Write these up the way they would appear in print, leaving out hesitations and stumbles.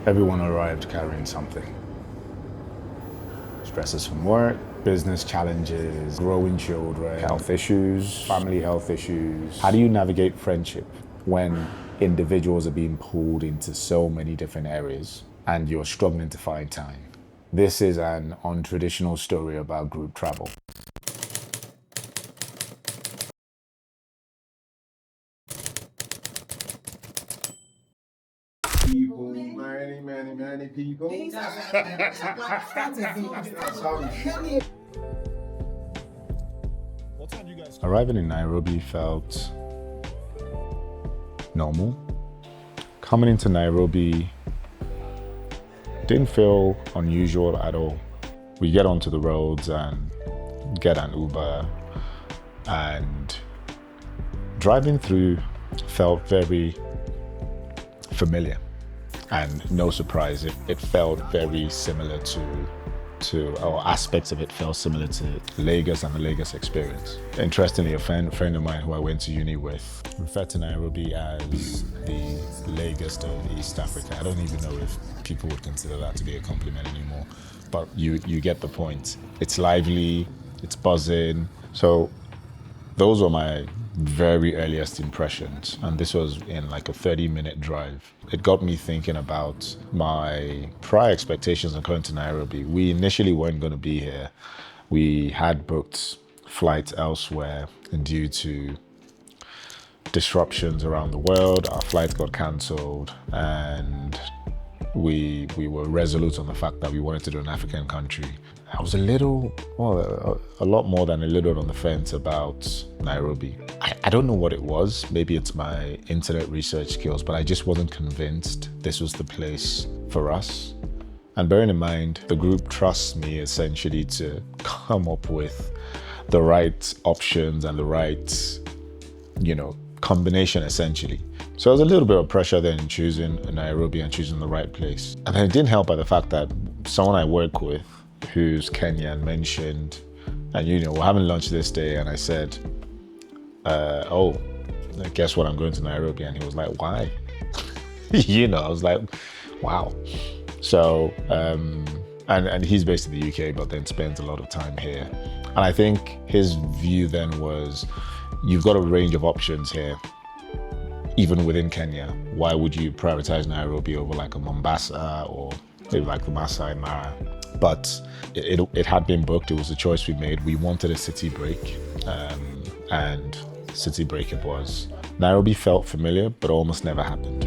Everyone arrived carrying something. Stresses from work, business challenges, growing children, health issues, family health issues. How do you navigate friendship when individuals are being pulled into so many different areas and you're struggling to find time? This is an untraditional story about group travel. People, many people. Arriving in Nairobi felt normal. Coming into Nairobi didn't feel unusual at all. We get onto the roads and get an Uber, and driving through felt very familiar. And no surprise, it felt very similar or aspects of it felt similar to Lagos and the Lagos experience. Interestingly, a friend of mine who I went to uni with referred to Nairobi as the Lagos of East Africa. I don't even know if people would consider that to be a compliment anymore, but you get the point. It's lively, it's buzzing. So those were my very earliest impressions, and this was in like a 30-minute drive. It got me thinking about my prior expectations of going to Nairobi. We initially weren't going to be here. We had booked flights elsewhere, and due to disruptions around the world, our flight got cancelled, and we were resolute on the fact that we wanted to do an African country. I was a lot more than a little on the fence about Nairobi. I don't know what it was. Maybe it's my internet research skills, but I just wasn't convinced this was the place for us. And bearing in mind, the group trusts me essentially to come up with the right options and the right, combination essentially. So there was a little bit of pressure then in choosing Nairobi and choosing the right place. And it didn't help by the fact that someone I work with, who's Kenyan, mentioned, and we're having lunch this day, and I said, guess what, I'm going to Nairobi. And he was like, why? I was like, wow. So, and he's based in the UK, but then spends a lot of time here. And I think his view then was, you've got a range of options here, even within Kenya. Why would you prioritize Nairobi over like a Mombasa or maybe like the Masai Mara? But it had been booked. It was a choice we made. We wanted a city break, and city break it was. Nairobi felt familiar, but almost never happened.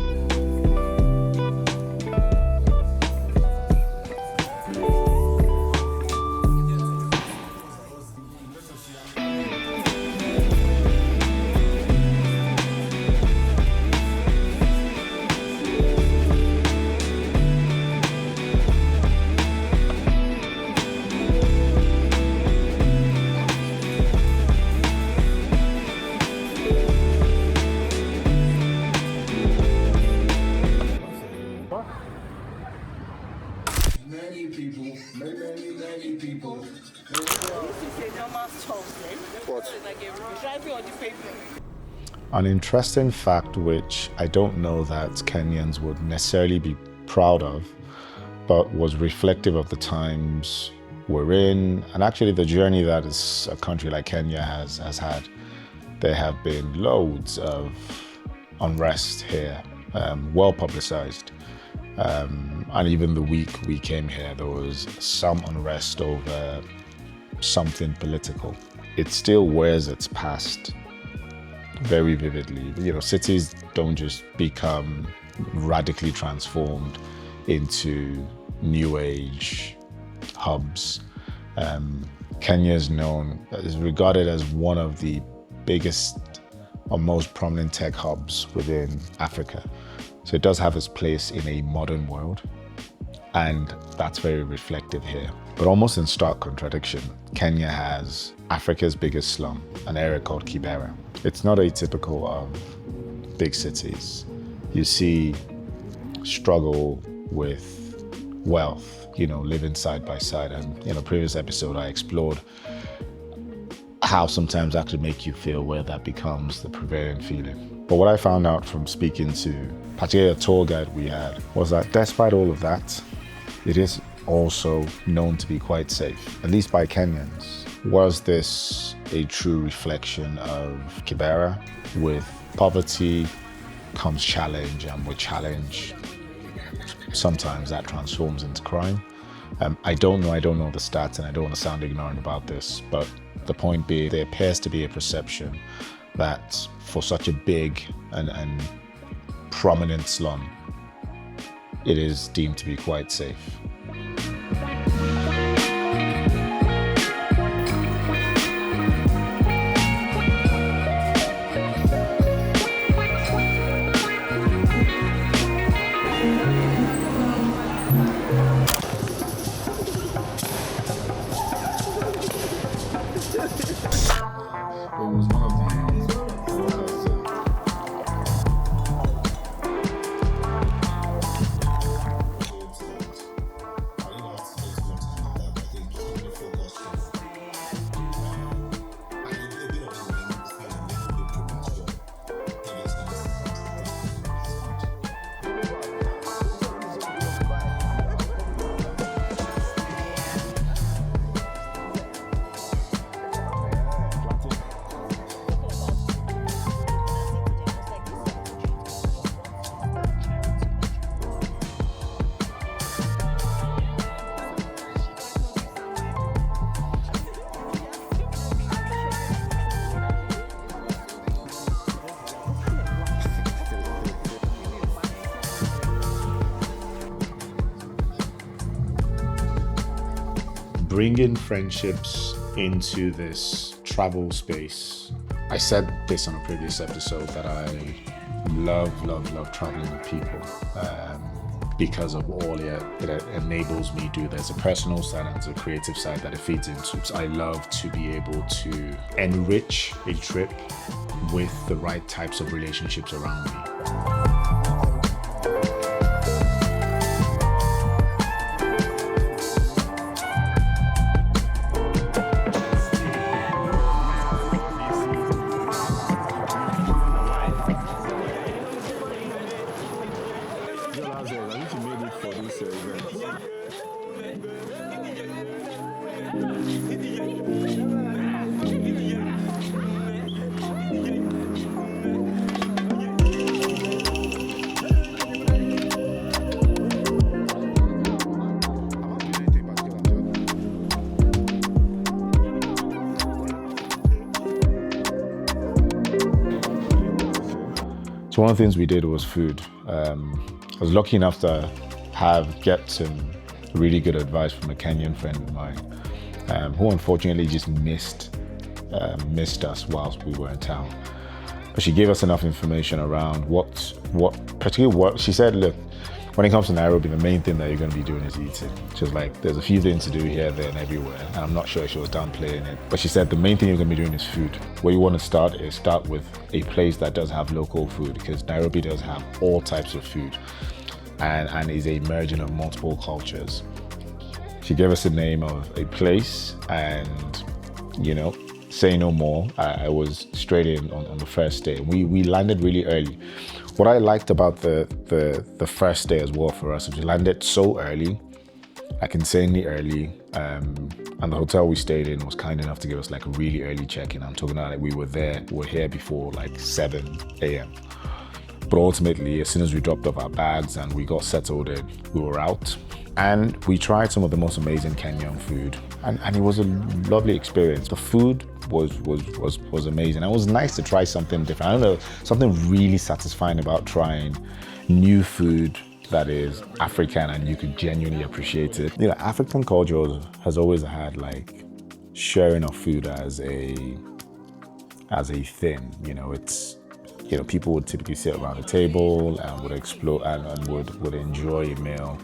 Many people. An interesting fact, which I don't know that Kenyans would necessarily be proud of, but was reflective of the times we're in, and actually the journey that a country like Kenya has had. There have been loads of unrest here, well publicized. And even the week we came here, there was some unrest over something political. It still wears its past very vividly. Cities don't just become radically transformed into new age hubs. Kenya is regarded as one of the biggest or most prominent tech hubs within Africa. So it does have its place in a modern world, and that's very reflective here. But almost in stark contradiction, Kenya has Africa's biggest slum, an area called Kibera. It's not atypical of big cities. You see struggle with wealth, living side by side. And in a previous episode, I explored how sometimes that could make you feel where that becomes the prevailing feeling. But what I found out from speaking to particularly a tour guide we had was that despite all of that, it is also known to be quite safe, at least by Kenyans. Was this a true reflection of Kibera? With poverty comes challenge, and with challenge, sometimes that transforms into crime. I don't know the stats, and I don't want to sound ignorant about this, but the point being, there appears to be a perception that for such a big and prominent slum, it is deemed to be quite safe. Bringing friendships into this travel space. I said this on a previous episode that I love traveling with people because of all it enables me to do. There's a personal side and there's a creative side that it feeds into. So I love to be able to enrich a trip with the right types of relationships around me. So one of the things we did was food. I was lucky enough to get some really good advice from a Kenyan friend of mine, who unfortunately just missed us whilst we were in town. But she gave us enough information around what she said, look, when it comes to Nairobi, the main thing that you're going to be doing is eating. She was like, there's a few things to do here, there, and everywhere. And I'm not sure if she was downplaying it. But she said the main thing you're going to be doing is food. Where you want to start with a place that does have local food, because Nairobi does have all types of food and is a merging of multiple cultures. She gave us the name of a place, and, say no more, I was straight in on the first day. We landed really early. What I liked about the first day as well for us is we landed so early, like insanely early, and the hotel we stayed in was kind enough to give us like a really early check-in. I'm talking about we were here before like 7 a.m. But ultimately, as soon as we dropped off our bags and we got settled in, we were out. And we tried some of the most amazing Kenyan food, and it was a lovely experience. The food was amazing. And it was nice to try something different. I don't know, something really satisfying about trying new food that is African and you could genuinely appreciate it. African culture has always had like sharing of food as a thing. People would typically sit around a table and would explore and would enjoy a meal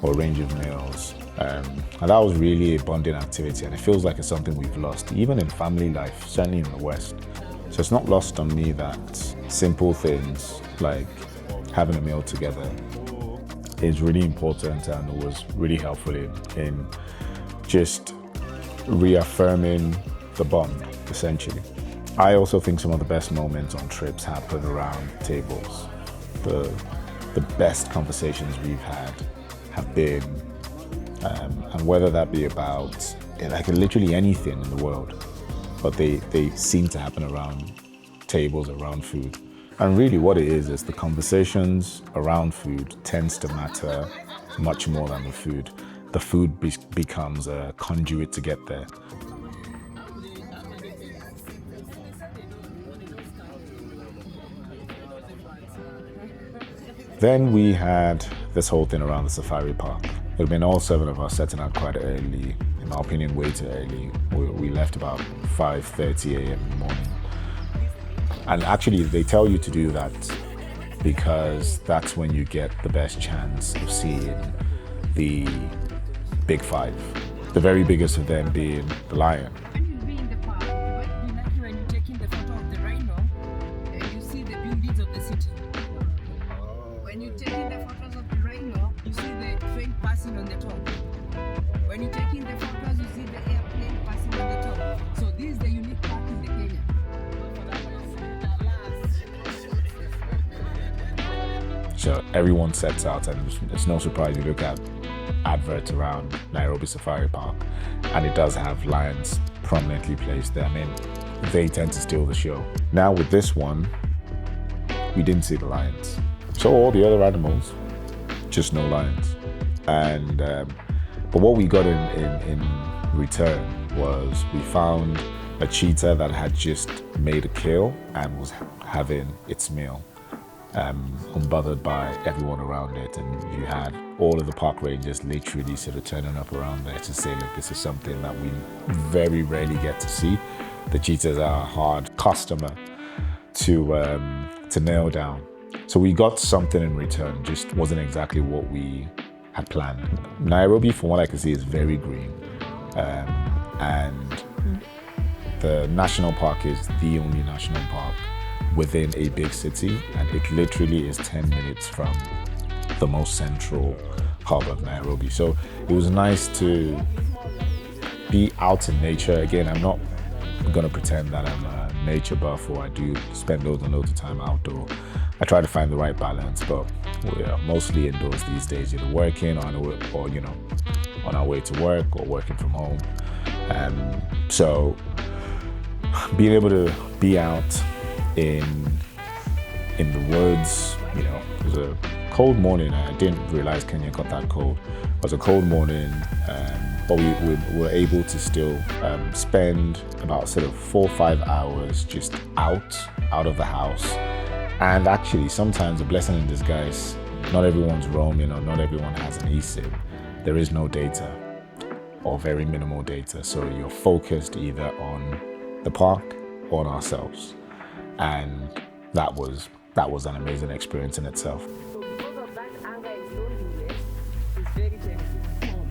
or range of meals. And that was really a bonding activity, and it feels like it's something we've lost, even in family life, certainly in the West. So it's not lost on me that simple things like having a meal together is really important, and it was really helpful in just reaffirming the bond, essentially. I also think some of the best moments on trips happen around tables. The the best conversations we've had have been, and whether that be about like literally anything in the world, but they seem to happen around tables, around food. And really what it is the conversations around food tends to matter much more than the food. The food becomes a conduit to get there. Then we had this whole thing around the safari park. It had been all 7 of us setting out quite early, in my opinion, way too early. We left about 5:30 a.m. in the morning. And actually, they tell you to do that because that's when you get the best chance of seeing the big five. The very biggest of them being the lion. When you be in the park, what you like when you're taking the photo of the rhino and you see the buildings of the city. When you're taking the photos of the rhino, you see the train passing on the top. When you're taking the photos, you see the airplane passing on the top. So this is the unique park in the Kenya. So everyone sets out, and it's no surprise you look at adverts around Nairobi Safari Park, and it does have lions prominently placed there. I mean, they tend to steal the show. Now with this one, we didn't see the lions. So all the other animals, just no lions. And but what we got in return was we found a cheetah that had just made a kill and was having its meal. Unbothered by everyone around it, and you had all of the park rangers literally sort of turning up around there to say, look, this is something that we very rarely get to see. The cheetahs are a hard customer to nail down. So we got something in return, just wasn't exactly what we had planned. Nairobi, from what I can see, is very green, and the national park is the only national park within a big city, and it literally is 10 minutes from the most central hub of Nairobi. So it was nice to be out in nature. Again, I'm not gonna pretend that I'm a nature buff or I do spend loads and loads of time outdoor. I try to find the right balance, but we're mostly indoors these days, either working or you know, on our way to work or working from home. So being able to be out in the woods, you know, it was a cold morning. I didn't realize Kenya got that cold. It was a cold morning, but we were able to still spend about sort of 4 or 5 hours just out of the house. And actually, sometimes a blessing in disguise. Not everyone's roaming, or not everyone has an eSIM. There is no data, or very minimal data, so you're focused either on the park or on ourselves. And that was an amazing experience in itself. So because of that anger and loneliness, it's very, very difficult.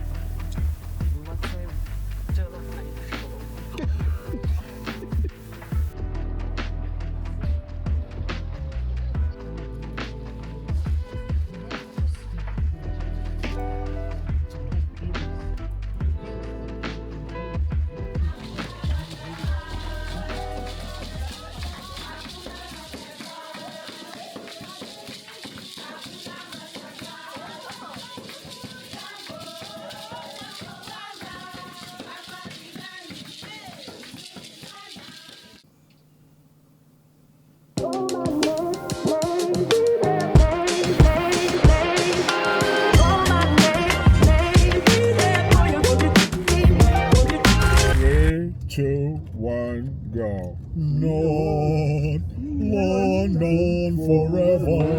Two, one, go. Lord, London forever.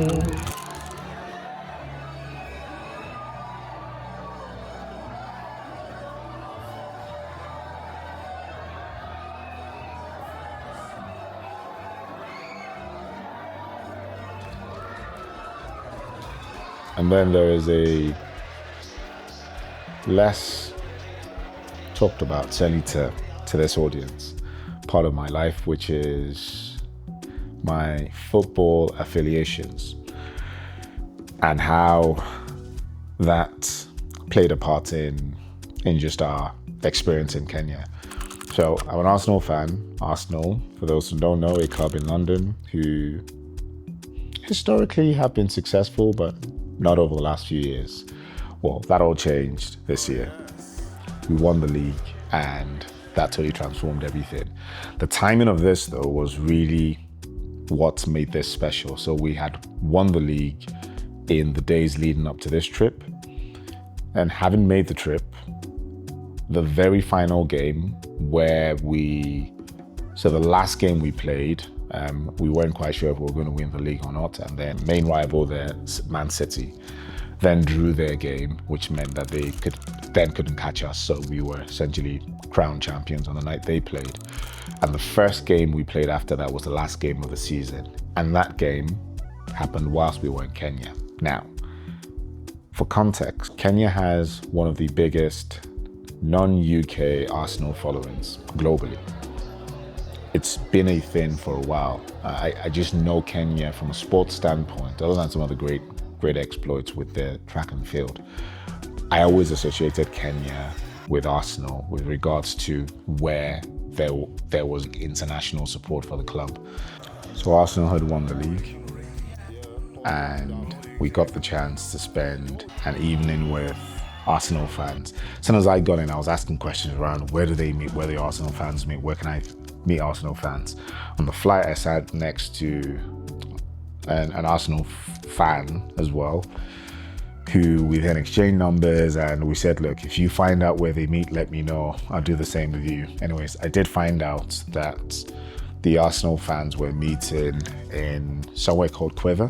And then there is a less talked about, certainly to this audience, part of my life, which is my football affiliations and how that played a part in just our experience in Kenya. So I'm an Arsenal fan. Arsenal, for those who don't know, a club in London who historically have been successful, but not over the last few years. Well, that all changed this year. We won the league and that totally transformed everything. The timing of this, though, was really what made this special. So we had won the league in the days leading up to this trip. And having made the trip, the very final game so the last game we played, we weren't quite sure if we were going to win the league or not. And then main rival there, Man City, then drew their game, which meant that they couldn't catch us. So we were essentially crowned champions on the night they played. And the first game we played after that was the last game of the season. And that game happened whilst we were in Kenya. Now, for context, Kenya has one of the biggest non-UK Arsenal followings globally. It's been a thing for a while. I just know Kenya from a sports standpoint, other than some of the great exploits with their track and field. I always associated Kenya with Arsenal with regards to where there was international support for the club. So Arsenal had won the league and we got the chance to spend an evening with Arsenal fans. As soon as I got in, I was asking questions around where do they meet, where the Arsenal fans meet, where can I meet Arsenal fans. On the flight, I sat next to an Arsenal fan as well, who we then exchanged numbers and we said, look, if you find out where they meet, let me know. I'll do the same with you. Anyways, I did find out that the Arsenal fans were meeting in somewhere called Quiver,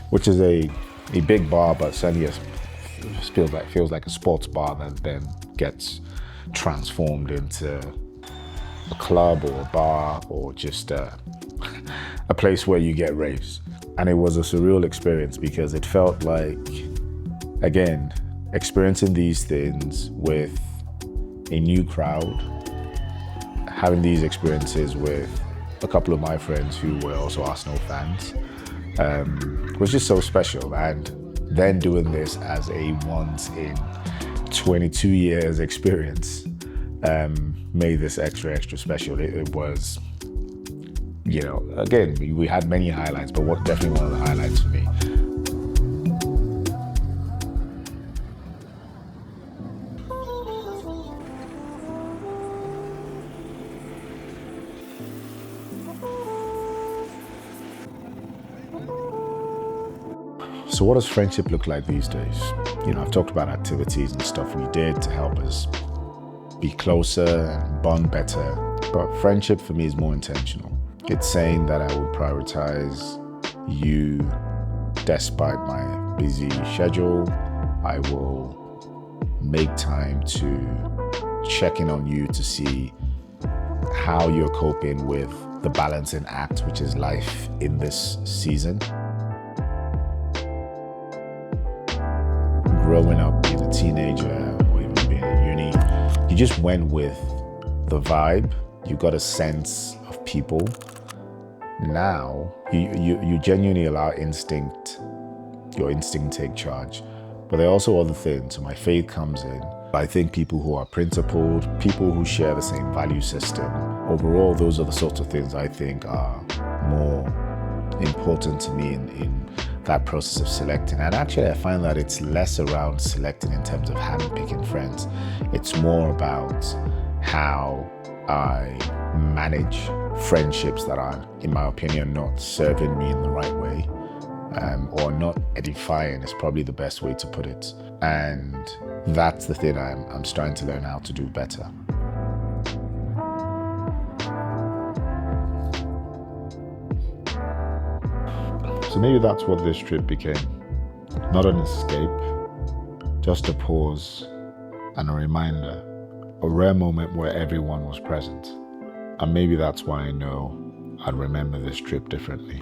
which is a big bar, but certainly feels like a sports bar that then gets transformed into a club or a bar or just a place where you get raves. And it was a surreal experience because it felt like, again, experiencing these things with a new crowd, having these experiences with a couple of my friends who were also Arsenal fans, was just so special. And then doing this as a once in 22 years experience made this extra special. It was, again, we had many highlights, but definitely one of the highlights for me. So what does friendship look like these days? I've talked about activities and stuff we did to help us be closer and bond better, but friendship for me is more intentional. It's saying that I will prioritize you despite my busy schedule. I will make time to check in on you to see how you're coping with the balancing act, which is life in this season. Growing up, being a teenager, or even being in uni, you just went with the vibe. You got a sense of people. Now, you genuinely allow your instinct to take charge. But there are also other things. So my faith comes in. I think people who are principled, people who share the same value system, overall, those are the sorts of things I think are more important to me in that process of selecting. And actually, I find that it's less around selecting in terms of handpicking friends. It's more about how I manage friendships that are, in my opinion, not serving me in the right way, or not edifying is probably the best way to put it. And that's the thing I'm starting to learn how to do better. So maybe that's what this trip became. Not an escape, just a pause and a reminder, a rare moment where everyone was present. And maybe that's why I know I'd remember this trip differently.